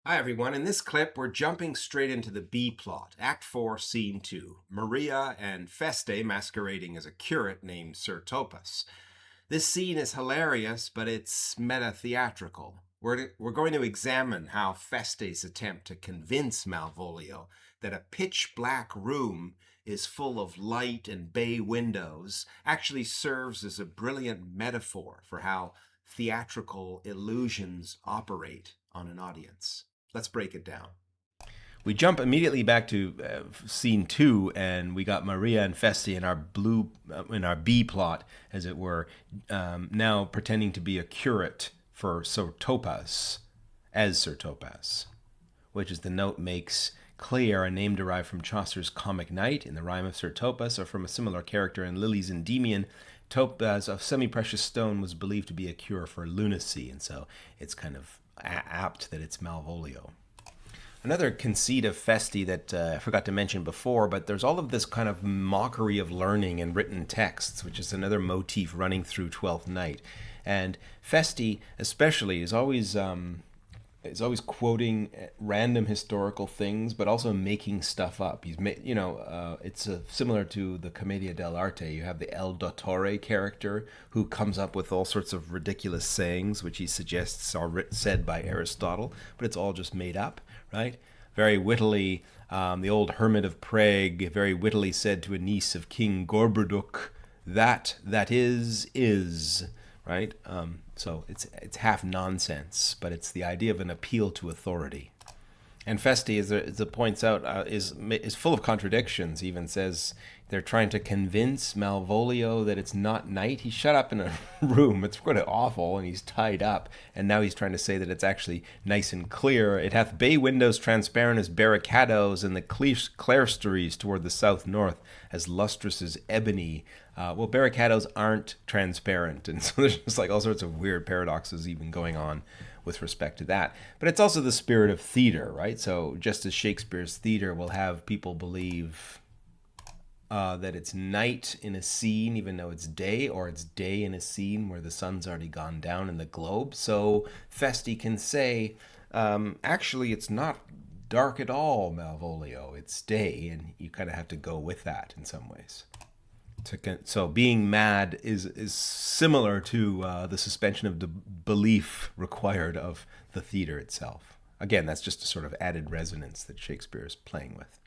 Hi everyone, in this clip we're jumping straight into the B plot, Act 4, Scene 2, Maria and Festy masquerading as a curate named Sir Topas. This scene is hilarious, but it's meta-theatrical. We're going to examine how Festy's attempt to convince Malvolio that a pitch-black room is full of light and bay windows actually serves as a brilliant metaphor for how theatrical illusions operate on an audience. Let's break it down. We jump immediately back to scene 2, and we got Maria and Festy in our B plot, as it were, now pretending to be a curate for Sir Topas, as Sir Topas, which, as the note makes clear, a name derived from Chaucer's Comic Knight in the rhyme of Sir Topas, or from a similar character in Lilly's Endymion. Topaz, a semi-precious stone, was believed to be a cure for lunacy, and so it's kind of apt that it's Malvolio. Another conceit of Festy that I forgot to mention before, but there's all of this kind of mockery of learning and written texts, which is another motif running through Twelfth Night. And Festy, especially, is always quoting random historical things, but also making stuff up. It's similar to the Commedia dell'arte. You have the El Dottore character who comes up with all sorts of ridiculous sayings, which he suggests are said by Aristotle, but it's all just made up, right? Very wittily, the old hermit of Prague very wittily said to a niece of King Gorboduc, that is, right? So it's half nonsense, but it's the idea of an appeal to authority. And Festy, as it points out, is full of contradictions. He even says they're trying to convince Malvolio that it's not night. He's shut up in a room. It's kind of awful, and he's tied up. And now he's trying to say that it's actually nice and clear. It hath bay windows transparent as barricadoes, and the clerestories toward the south-north as lustrous as ebony. Well, barricadoes aren't transparent, and so there's just like all sorts of weird paradoxes even going on with respect to that. But it's also the spirit of theater, right? So just as Shakespeare's theater will have people believe that it's night in a scene, even though it's day, or it's day in a scene where the sun's already gone down in the globe, so Festy can say, actually, it's not dark at all, Malvolio. It's day, and you kind of have to go with that in some ways. So being mad is similar to the suspension of the belief required of the theater itself. Again, that's just a sort of added resonance that Shakespeare is playing with.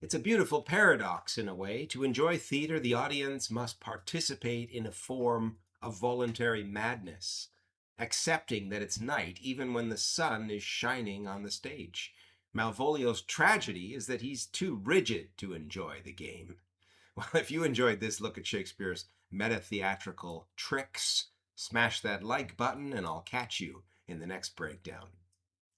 It's a beautiful paradox in a way. To enjoy theater, the audience must participate in a form of voluntary madness, accepting that it's night even when the sun is shining on the stage. Malvolio's tragedy is that he's too rigid to enjoy the game. Well, if you enjoyed this look at Shakespeare's meta-theatrical tricks, smash that like button and I'll catch you in the next breakdown.